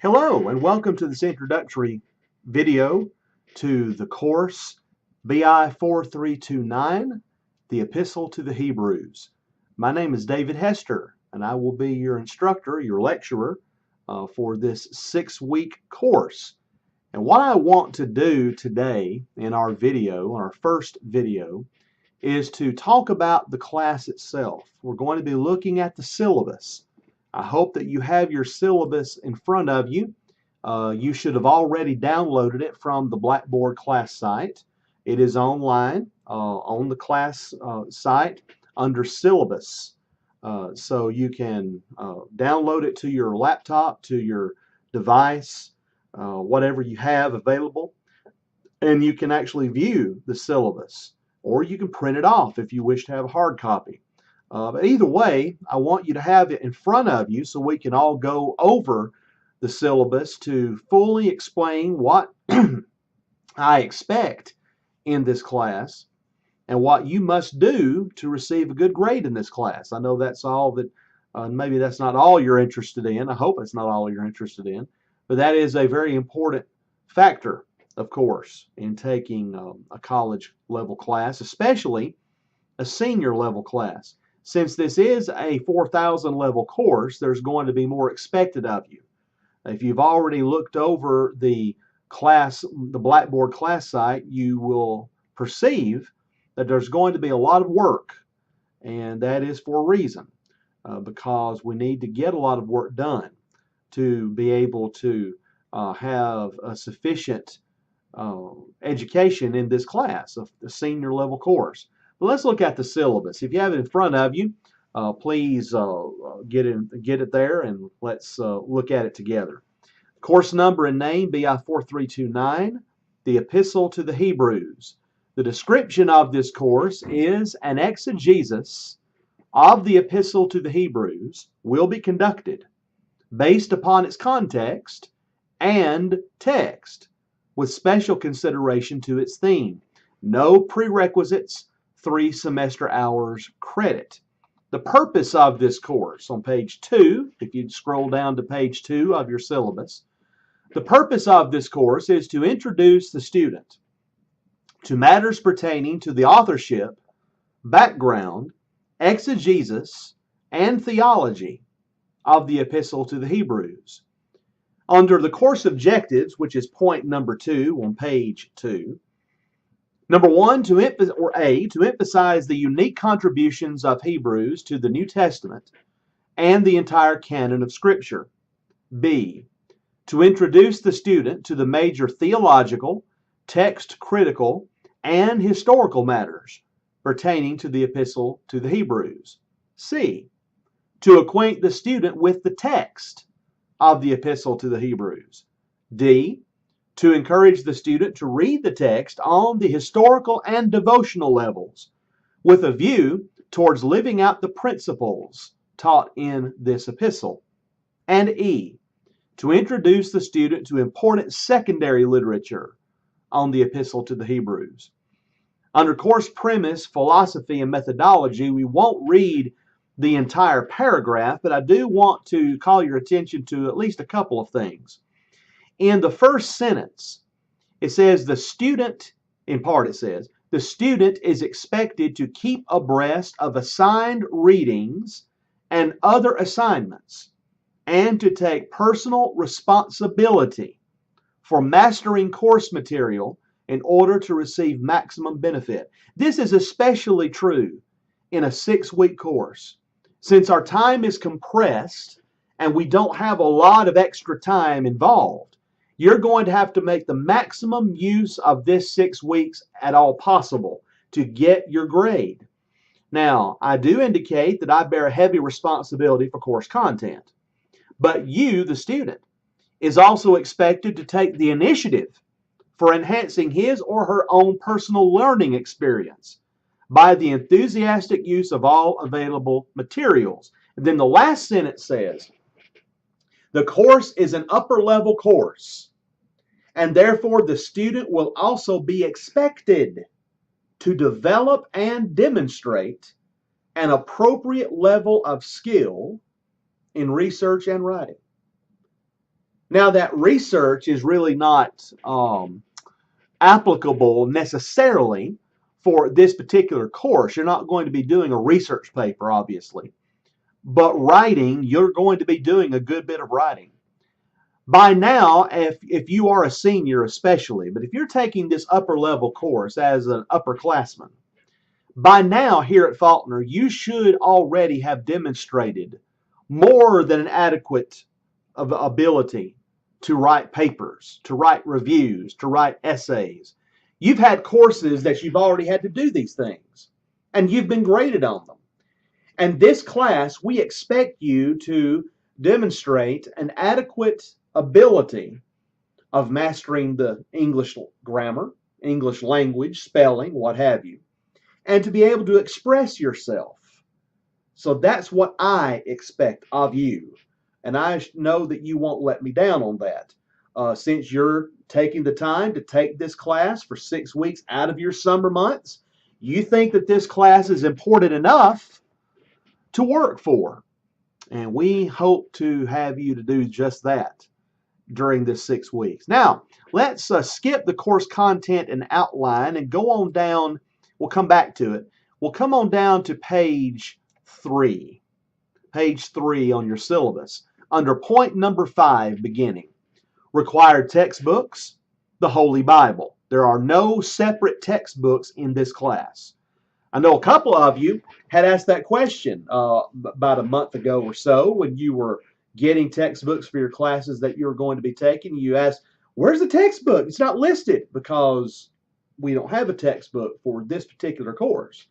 Hello and welcome to this introductory video to the course BI 4329, the Epistle to the Hebrews. My name is David Hester and I will be your instructor, your lecturer for this 6-week course. And what I want to do today in our video, our first video, is to talk about the class itself. We're going to be looking at the syllabus. I hope that you have your syllabus in front of you. You should have already downloaded it from the Blackboard class site. It is online on the class site under syllabus. So you can download it to your laptop, to your device, whatever you have available, and you can actually view the syllabus, or you can print it off if you wish to have a hard copy. But either way, I want you to have it in front of you so we can all go over the syllabus to fully explain what I expect in this class and what you must do to receive a good grade in this class. I know that's all that, maybe that's not all you're interested in. I hope it's not all you're interested in, but that is a very important factor, of course, in taking a college level class, especially a senior level class. Since this is a 4,000 level course, there's going to be more expected of you. If you've already looked over the Blackboard class site, you will perceive that there's going to be a lot of work, and that is for a reason, because we need to get a lot of work done to be able to have a sufficient education in this class, a senior level course. But let's look at the syllabus. If you have it in front of you, please get it there and let's look at it together. Course number and name, BI 4329, the Epistle to the Hebrews. The description of this course is an exegesis of the Epistle to the Hebrews will be conducted based upon its context and text, with special consideration to its theme. No prerequisites, 3 semester hours credit. The purpose of this course on page 2, if you scroll down to page 2 of your syllabus, the purpose of this course is to introduce the student to matters pertaining to the authorship, background, exegesis, and theology of the Epistle to the Hebrews. Under the course objectives, which is point number 2 on page 2, number 1, to emphasize the unique contributions of Hebrews to the New Testament and the entire canon of Scripture. B, to introduce the student to the major theological, text-critical, and historical matters pertaining to the Epistle to the Hebrews. C, to acquaint the student with the text of the Epistle to the Hebrews. D, to encourage the student to read the text on the historical and devotional levels with a view towards living out the principles taught in this epistle. And E, to introduce the student to important secondary literature on the Epistle to the Hebrews. Under course premise, philosophy, and methodology, we won't read the entire paragraph, but I do want to call your attention to at least a couple of things. In the first sentence, it says the student, in part it says, the student is expected to keep abreast of assigned readings and other assignments and to take personal responsibility for mastering course material in order to receive maximum benefit. This is especially true in a 6-week course. Since our time is compressed and we don't have a lot of extra time involved, you're going to have to make the maximum use of this 6 weeks at all possible to get your grade. Now, I do indicate that I bear a heavy responsibility for course content, but you, the student, is also expected to take the initiative for enhancing his or her own personal learning experience by the enthusiastic use of all available materials. And then the last sentence says, the course is an upper level course, and therefore the student will also be expected to develop and demonstrate an appropriate level of skill in research and writing. Now, that research is really not applicable necessarily for this particular course. You're not going to be doing a research paper, obviously. But writing, you're going to be doing a good bit of writing. By now, if you are a senior especially, but if you're taking this upper level course as an upperclassman, by now here at Faulkner, you should already have demonstrated more than an adequate ability to write papers, to write reviews, to write essays. You've had courses that you've already had to do these things, and you've been graded on them. And this class, we expect you to demonstrate an adequate ability of mastering the English grammar, English language, spelling, what have you, and to be able to express yourself. So that's what I expect of you. And I know that you won't let me down on that. Since you're taking the time to take this class for 6 weeks out of your summer months, you think that this class is important enough to work for. And we hope to have you to do just that during this 6 weeks. Now, let's skip the course content and outline and go on down. We'll come back to it. We'll come on down to page 3. Page 3 on your syllabus. Under point number 5, beginning. Required textbooks, the Holy Bible. There are no separate textbooks in this class. I know a couple of you had asked that question about a month ago or so when you were getting textbooks for your classes that you were going to be taking. You asked, where's the textbook? It's not listed, because we don't have a textbook for this particular course.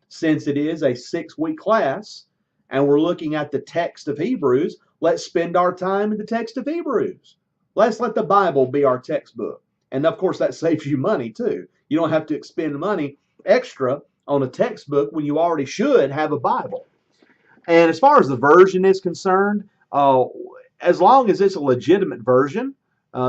Since it is a 6-week class and we're looking at the text of Hebrews, let's spend our time in the text of Hebrews. Let's let the Bible be our textbook. And of course, that saves you money too. You don't have to expend money extra on a textbook when you already should have a Bible. And as far as the version is concerned, as long as it's a legitimate version,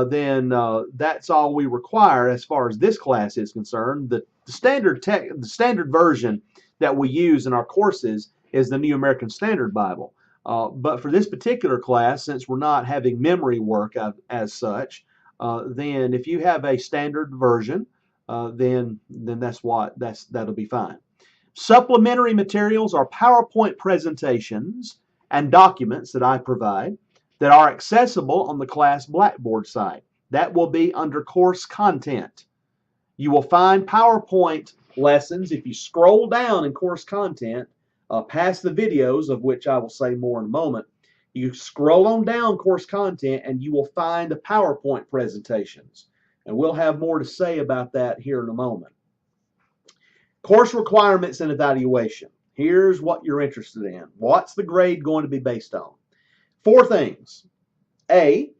then that's all we require as far as this class is concerned. The standard version that we use in our courses is the New American Standard Bible. But for this particular class, since we're not having memory work as such, then if you have a standard version, then that'll be fine. Supplementary materials are PowerPoint presentations and documents that I provide that are accessible on the class Blackboard site. That will be under course content. You will find PowerPoint lessons if you scroll down in course content past the videos, of which I will say more in a moment. You scroll on down course content and you will find the PowerPoint presentations. And we'll have more to say about that here in a moment. Course requirements and evaluation. Here's what you're interested in. What's the grade going to be based on? 4 things. A,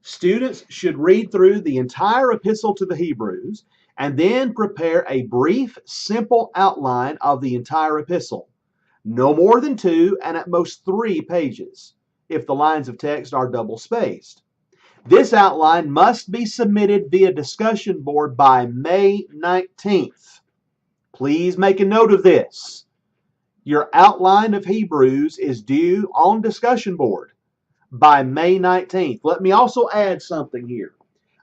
students should read through the entire epistle to the Hebrews and then prepare a brief, simple outline of the entire epistle. No more than 2 and at most 3 pages, if the lines of text are double spaced. This outline must be submitted via discussion board by May 19th. Please make a note of this. Your outline of Hebrews is due on discussion board by May 19th. Let me also add something here.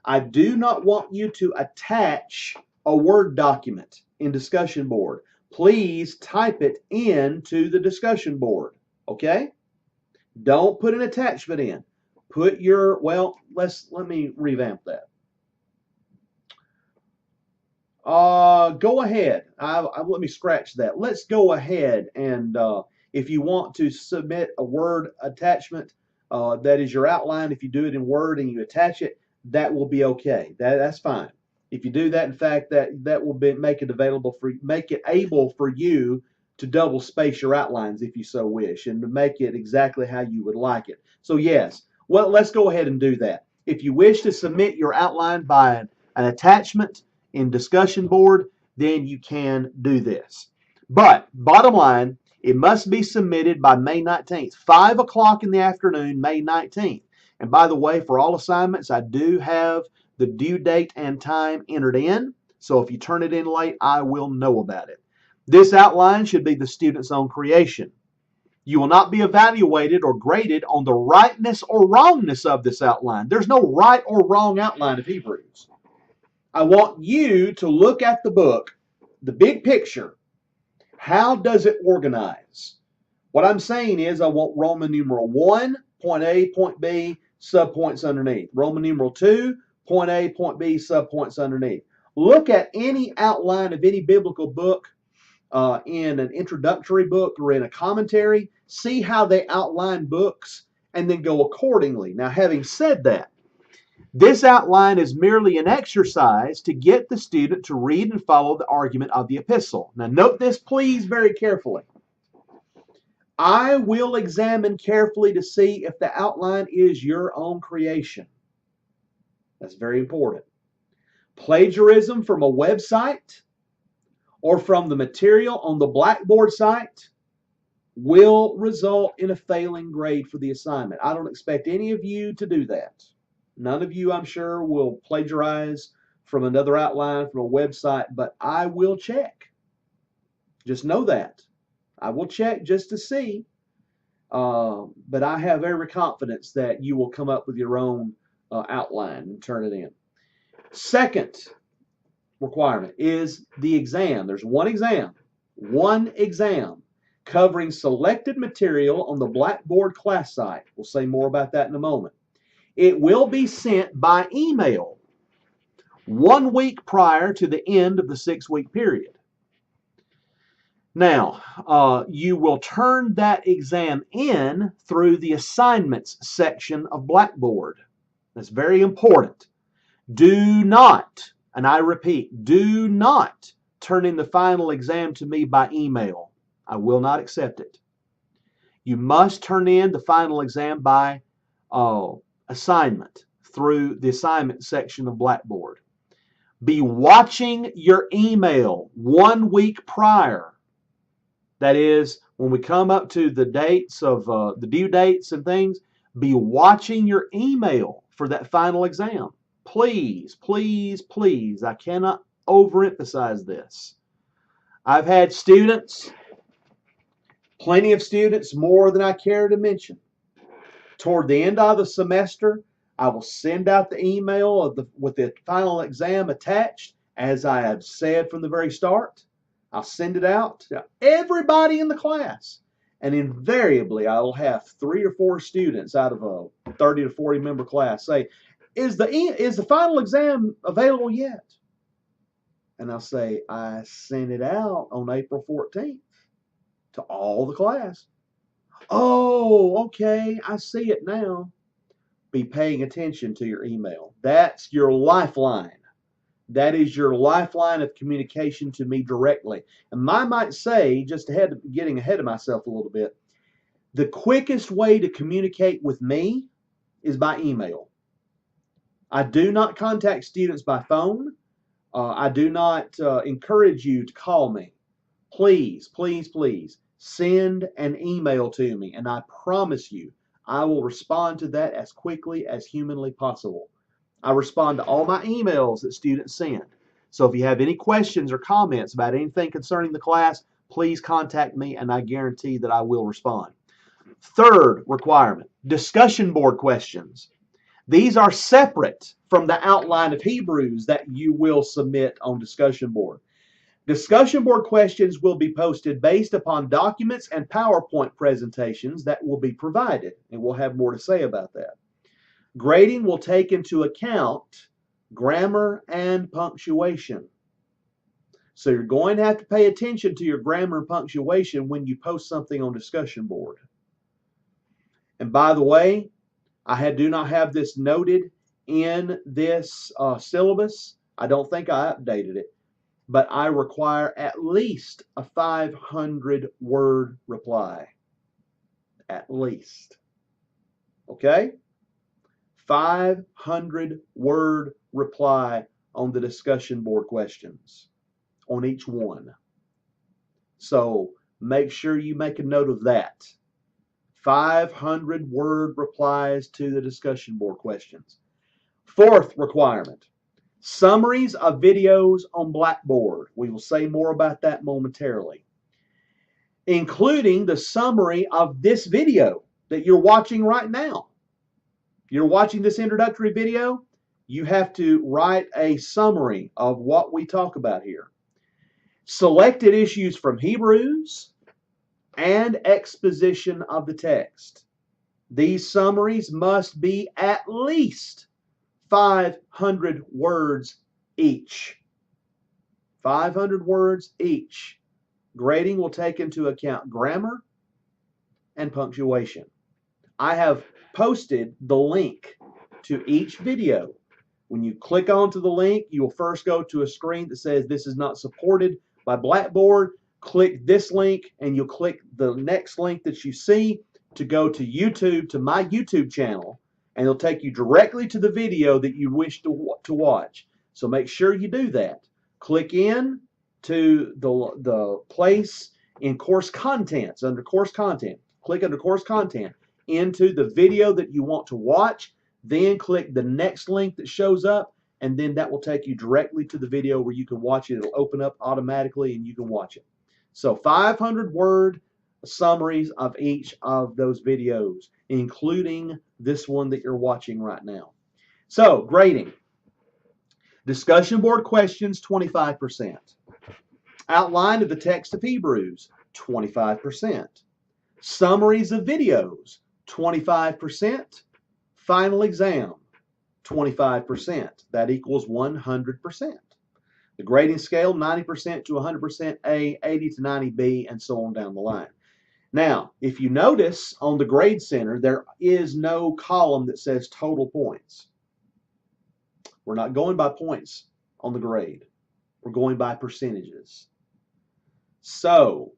I do not want you to attach a Word document in discussion board. Please type it into the discussion board, okay? Don't put an attachment in. Put your, well, let me revamp that. Go ahead. Let me scratch that. Let's go ahead and if you want to submit a Word attachment, that is your outline. If you do it in Word and you attach it, that will be okay. That's fine. If you do that, in fact, that will make it able for you to double space your outlines if you so wish, and to make it exactly how you would like it. So yes, well, let's go ahead and do that. If you wish to submit your outline by an attachment in discussion board, then you can do this. But bottom line, it must be submitted by May 19th, 5 o'clock in the afternoon, May 19th. And by the way, for all assignments, I do have the due date and time entered in. So if you turn it in late, I will know about it. This outline should be the student's own creation. You will not be evaluated or graded on the rightness or wrongness of this outline. There's no right or wrong outline of Hebrews. I want you to look at the book, the big picture. How does it organize? What I'm saying is I want Roman numeral 1, point A, point B, subpoints underneath. Roman numeral 2, point A, point B, subpoints underneath. Look at any outline of any biblical book in an introductory book or in a commentary. See how they outline books and then go accordingly. Now, having said that, this outline is merely an exercise to get the student to read and follow the argument of the epistle. Now, note this, please, very carefully. I will examine carefully to see if the outline is your own creation. That's very important. Plagiarism from a website or from the material on the Blackboard site will result in a failing grade for the assignment. I don't expect any of you to do that. None of you, I'm sure, will plagiarize from another outline from a website, but I will check. Just know that. I will check just to see, but I have every confidence that you will come up with your own outline and turn it in. Second requirement is the exam. There's one exam covering selected material on the Blackboard class site. We'll say more about that in a moment. It will be sent by email 1 week prior to the end of the 6-week period. Now, you will turn that exam in through the assignments section of Blackboard. That's very important. Do not, and I repeat, do not turn in the final exam to me by email. I will not accept it. You must turn in the final exam by assignment through the assignment section of Blackboard. Be watching your email 1 week prior. That is, when we come up to the dates of the due dates and things, be watching your email for that final exam. Please, please, please, I cannot overemphasize this. I've had students, plenty of students, more than I care to mention. Toward the end of the semester, I will send out the email with the final exam attached, as I have said from the very start. I'll send it out to everybody in the class. And invariably, I will have 3 or 4 students out of a 30 to 40 member class say, is the final exam available yet? And I'll say, I sent it out on April 14th to all the class. Oh, okay, I see it now. Be paying attention to your email. That's your lifeline. That is your lifeline of communication to me directly. And I might say, just getting ahead of myself a little bit, the quickest way to communicate with me is by email. I do not contact students by phone. I do not encourage you to call me. Please, please, please send an email to me, and I promise you I will respond to that as quickly as humanly possible. I respond to all my emails that students send. So if you have any questions or comments about anything concerning the class, please contact me and I guarantee that I will respond. Third requirement, discussion board questions. These are separate from the outline of Hebrews that you will submit on discussion board. Discussion board questions will be posted based upon documents and PowerPoint presentations that will be provided, and we'll have more to say about that. Grading will take into account grammar and punctuation. So you're going to have to pay attention to your grammar and punctuation when you post something on discussion board. And by the way, I do not have this noted in this syllabus. I don't think I updated it, but I require at least a 500-word reply. At least. Okay? 500-word reply on the discussion board questions on each one. So make sure you make a note of that. 500-word replies to the discussion board questions. Fourth requirement, summaries of videos on Blackboard. We will say more about that momentarily. including the summary of this video that you're watching right now. You're watching this introductory video, you have to write a summary of what we talk about here. Selected issues from Hebrews and exposition of the text. These summaries must be at least 500 words each. 500 words each. Grading will take into account grammar and punctuation. I have posted the link to each video. When you click onto the link, you will first go to a screen that says this is not supported by Blackboard. Click this link and you'll click the next link that you see to go to YouTube, to my YouTube channel, and it'll take you directly to the video that you wish to watch. So make sure you do that. Click in to the place in course contents, under course content. Click under course content into the video that you want to watch, then click the next link that shows up, and then that will take you directly to the video where you can watch it. It'll open up automatically and you can watch it. So 500 word summaries of each of those videos, including this one that you're watching right now. So grading. Discussion board questions, 25%. Outline of the text of Hebrews, 25%. Summaries of videos, 25%. Final exam, 25%. That equals 100%. The grading scale, 90% to 100% A, 80 to 90 B, and so on down the line. Now, if you notice on the Grade Center, there is no column that says total points. We're not going by points on the grade. We're going by percentages. So,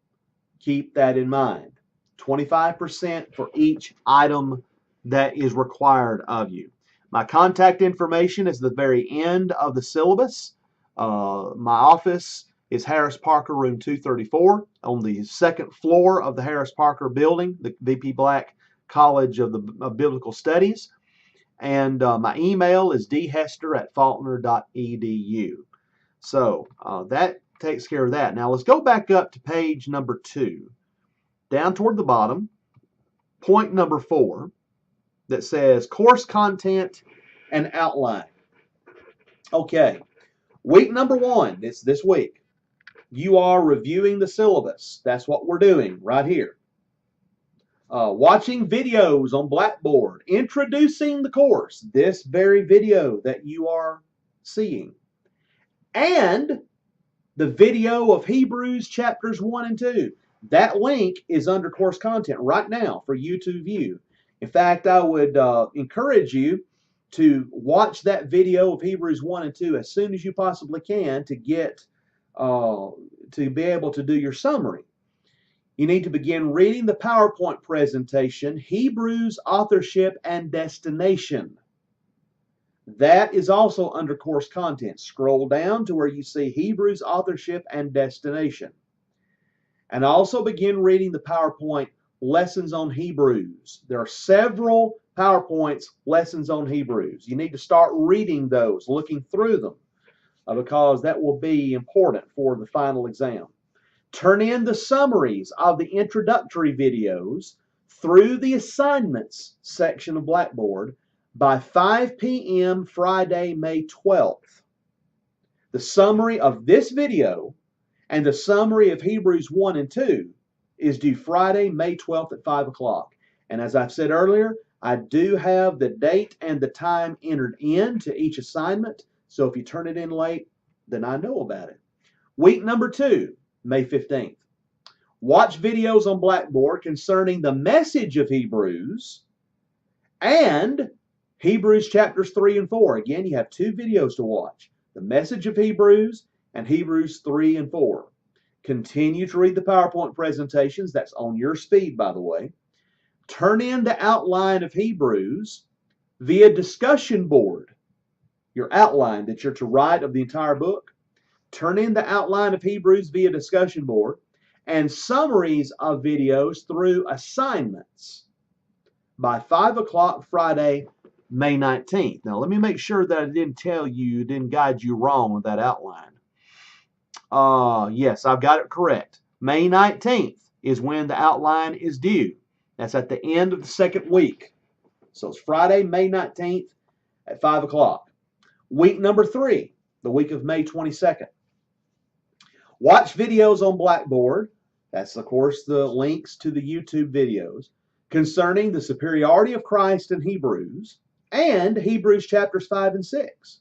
keep that in mind. 25% for each item that is required of you. My contact information is at the very end of the syllabus. My office is Harris Parker, room 234, on the second floor of the Harris Parker building, the VP Black College of Biblical Studies. And my email is dhester@faulkner.edu. So that takes care of that. Now let's go back up to page number 2, down toward the bottom, point number 4, that says course content and outline. Okay, week number 1, it's this week. You are reviewing the syllabus. That's what we're doing right here. Watching videos on Blackboard, introducing the course, this very video that you are seeing, and the video of Hebrews chapters 1 and 2. That link is under course content right now for you to view. In fact, I would encourage you to watch that video of Hebrews 1 and 2 as soon as you possibly can to get to be able to do your summary. You need to begin reading the PowerPoint presentation, Hebrews Authorship and Destination. That is also under course content. Scroll down to where you see Hebrews Authorship and Destination. And also begin reading the PowerPoint Lessons on Hebrews. There are several PowerPoints, Lessons on Hebrews. You need to start reading those, looking through them, because that will be important for the final exam. Turn in the summaries of the introductory videos through the assignments section of Blackboard by 5 p.m. Friday, May 12th. The summary of this video and the summary of Hebrews 1 and 2 is due Friday, May 12th at 5 o'clock. And as I've said earlier, I do have the date and the time entered in to each assignment. So if you turn it in late, then I know about it. Week number 2, May 15th. Watch videos on Blackboard concerning the message of Hebrews and Hebrews chapters 3 and 4. Again, you have 2 videos to watch. The message of Hebrews and Hebrews 3 and 4. Continue to read the PowerPoint presentations. That's on your speed, by the way. Turn in the outline of Hebrews via discussion board. Your outline that you're to write of the entire book. Turn in the outline of Hebrews via discussion board and summaries of videos through assignments by 5 o'clock Friday, May 19th. Now, let me make sure that I didn't guide you wrong with that outline. Yes, I've got it correct. May 19th is when the outline is due. That's at the end of the second week. So it's Friday, May 19th at 5 o'clock. Week number 3, the week of May 22nd. Watch videos on Blackboard. That's, of course, the links to the YouTube videos concerning the superiority of Christ in Hebrews and Hebrews chapters 5 and 6.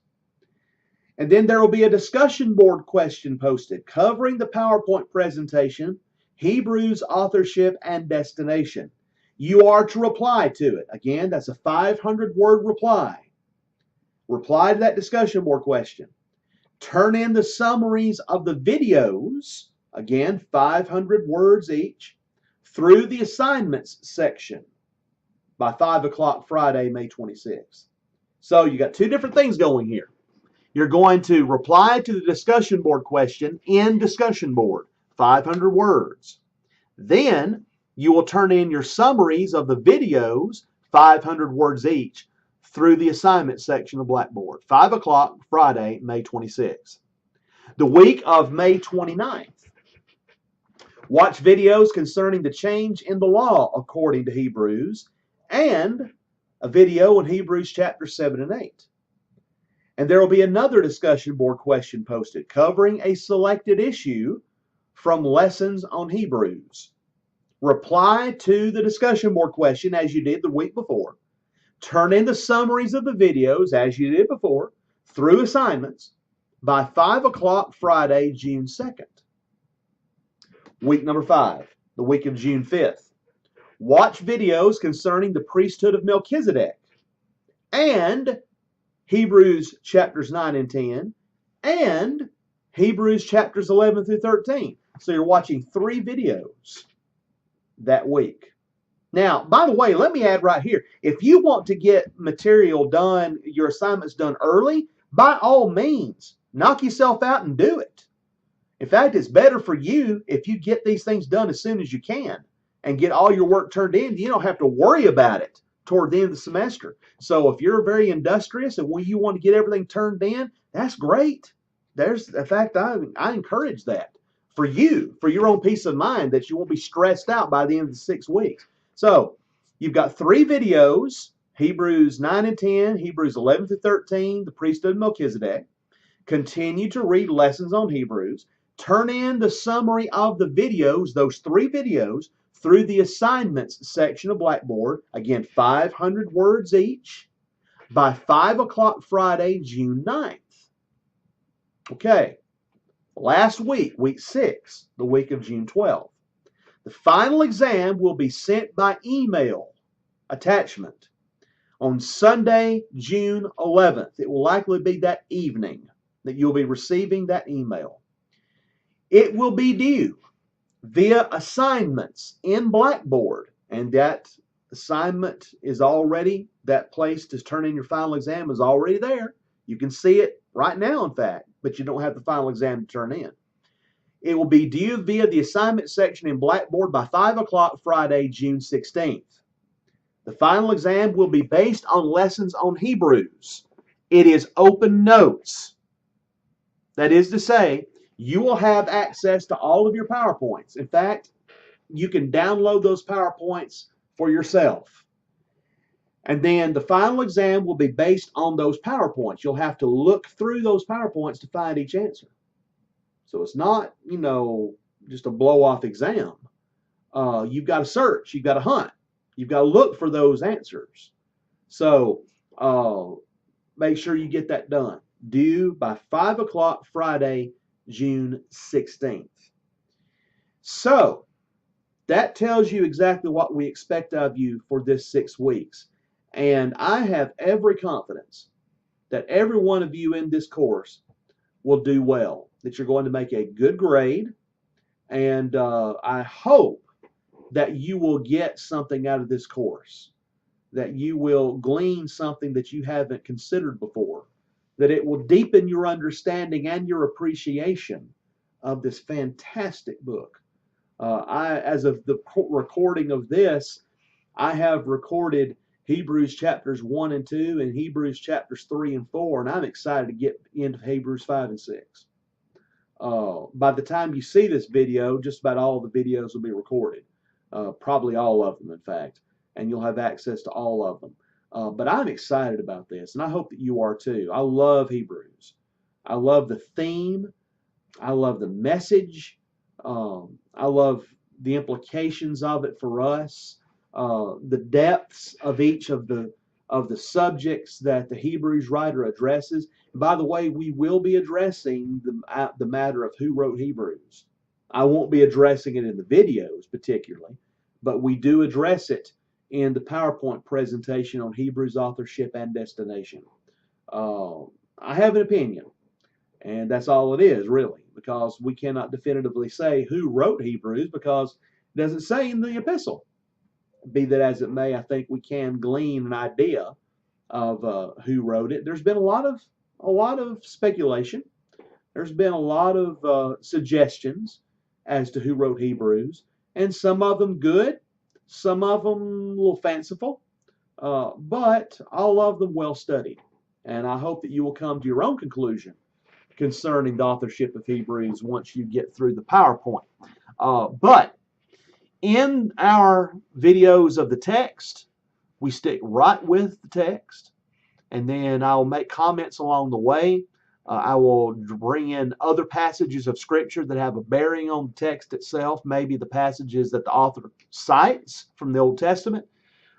And then there will be a discussion board question posted covering the PowerPoint presentation, Hebrews authorship and destination. You are to reply to it. Again, that's a 500-word reply. Reply to that discussion board question. Turn in the summaries of the videos, again, 500 words each, through the assignments section by 5 o'clock Friday, May 26th. So you got two different things going here. You're going to reply to the discussion board question in discussion board, 500 words. Then you will turn in your summaries of the videos, 500 words each, through the assignment section of Blackboard, 5 o'clock Friday, May 26th. The week of May 29th. Watch videos concerning the change in the law according to Hebrews and a video in Hebrews chapter 7 and 8. And there will be another discussion board question posted covering a selected issue from lessons on Hebrews. Reply to the discussion board question as you did the week before. Turn in the summaries of the videos as you did before through assignments by 5 o'clock Friday, June 2nd. Week number 5, the week of June 5th. Watch videos concerning the priesthood of Melchizedek and Hebrews chapters 9 and 10 and Hebrews chapters 11 through 13. So you're watching 3 videos that week. Now, by the way, let me add right here, if you want to get material done, your assignments done early, by all means, knock yourself out and do it. In fact, it's better for you if you get these things done as soon as you can and get all your work turned in. You don't have to worry about it toward the end of the semester. So if you're very industrious and when you want to get everything turned in, that's great. In fact, I encourage that for you, for your own peace of mind, that you won't be stressed out by the end of the 6 weeks. So you've got 3 videos, Hebrews 9 and 10, Hebrews 11 through 13, the priesthood of Melchizedek. Continue to read lessons on Hebrews. Turn in the summary of the videos, those 3 videos, through the assignments section of Blackboard. Again, 500 words each by 5 o'clock Friday, June 9th. Okay, last week, week 6, the week of June 12th. The final exam will be sent by email attachment on Sunday, June 11th. It will likely be that evening that you'll be receiving that email. It will be due via assignments in Blackboard, and that assignment is already, that place to turn in your final exam is already there. You can see it right now, in fact, but you don't have the final exam to turn in. It will be due via the assignment section in Blackboard by 5 o'clock Friday, June 16th. The final exam will be based on lessons on Hebrews. It is open notes. That is to say, you will have access to all of your PowerPoints. In fact, you can download those PowerPoints for yourself. And then the final exam will be based on those PowerPoints. You'll have to look through those PowerPoints to find each answer. So it's not, just a blow-off exam. You've got to search. You've got to hunt. You've got to look for those answers. So make sure you get that done. Due by 5 o'clock Friday, June 16th. So that tells you exactly what we expect of you for this 6 weeks. And I have every confidence that every one of you in this course will do well, that you're going to make a good grade. And I hope that you will get something out of this course, that you will glean something that you haven't considered before, that it will deepen your understanding and your appreciation of this fantastic book. As of the recording of this, I have recorded Hebrews chapters 1 and 2 and Hebrews chapters 3 and 4, and I'm excited to get into Hebrews 5 and 6. By the time you see this video, just about all the videos will be recorded. Probably all of them, in fact, and you'll have access to all of them. But I'm excited about this, and I hope that you are too. I love Hebrews. I love the theme. I love the message. I love the implications of it for us. The depths of each of the subjects that the Hebrews writer addresses. And by the way, we will be addressing the matter of who wrote Hebrews. I won't be addressing it in the videos particularly, but we do address it in the PowerPoint presentation on Hebrews authorship and destination. I have an opinion, and that's all it is, really, because we cannot definitively say who wrote Hebrews because it doesn't say in the epistle. Be that as it may, I think we can glean an idea of who wrote it. There's been a lot of speculation. There's been a lot of suggestions as to who wrote Hebrews, and some of them good, some of them a little fanciful, but all of them well studied. And I hope that you will come to your own conclusion concerning the authorship of Hebrews once you get through the PowerPoint. But in our videos of the text, we stick right with the text, and then I'll make comments along the way. I will bring in other passages of Scripture that have a bearing on the text itself, maybe the passages that the author cites from the Old Testament,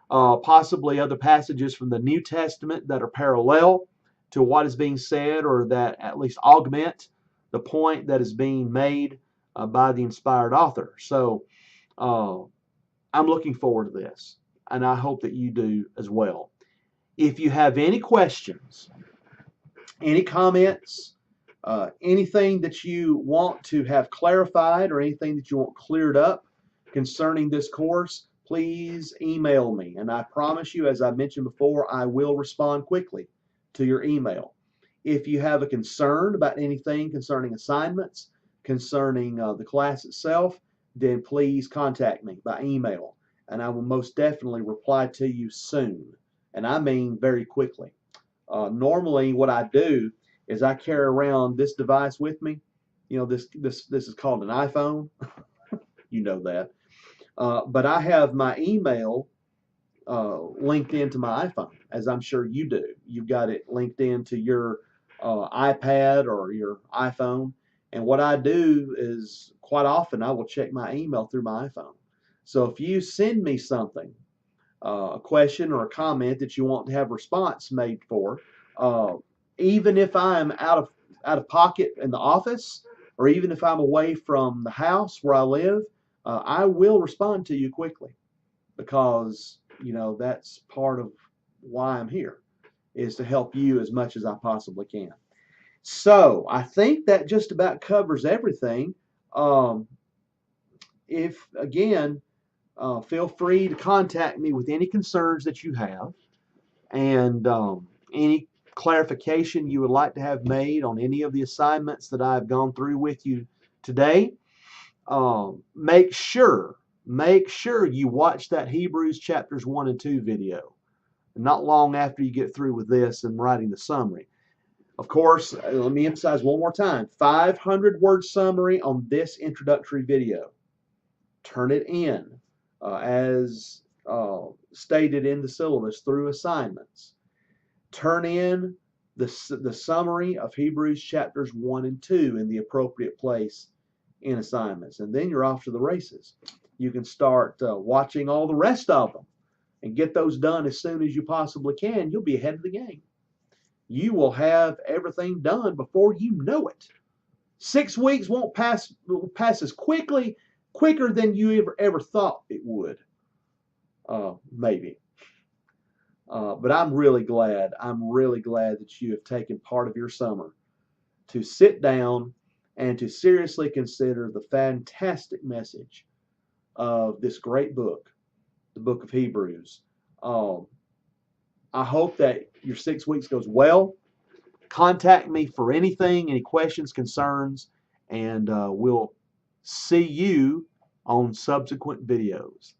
possibly other passages from the New Testament that are parallel to what is being said, or that at least augment the point that is being made by the inspired author. So I'm looking forward to this, and I hope that you do as well. If you have any questions, any comments, anything that you want to have clarified, or anything that you want cleared up concerning this course, please email me. And I promise you, as I mentioned before, I will respond quickly to your email. If you have a concern about anything concerning assignments, concerning the class itself, then please contact me by email, and I will most definitely reply to you soon, and I mean very quickly. Normally what I do is I carry around this device with me. You know, this is called an iPhone. You know that. But I have my email linked into my iPhone, as I'm sure you do. You've got it linked into your iPad or your iPhone. And what I do is quite often I will check my email through my iPhone. So if you send me something, a question or a comment that you want to have response made for, even if I'm out of pocket in the office, or even if I'm away from the house where I live, I will respond to you quickly, because you know that's part of why I'm here, is to help you as much as I possibly can. So I think that just about covers everything. If again, feel free to contact me with any concerns that you have, and any clarification you would like to have made on any of the assignments that I've gone through with you today. Make sure you watch that Hebrews chapters 1 and 2 video, not long after you get through with this and writing the summary. Of course, let me emphasize one more time, 500-word summary on this introductory video. Turn it in as stated in the syllabus through assignments. Turn in the summary of Hebrews chapters 1 and 2 in the appropriate place in assignments, and then you're off to the races. You can start watching all the rest of them and get those done as soon as you possibly can. You'll be ahead of the game. You will have everything done before you know it. 6 weeks will pass as quicker than you ever thought it would. Maybe. But I'm really glad that you have taken part of your summer to sit down and to seriously consider the fantastic message of this great book, the book of Hebrews. I hope that your 6 weeks goes well. Contact me for anything, any questions, concerns, and we'll see you on subsequent videos.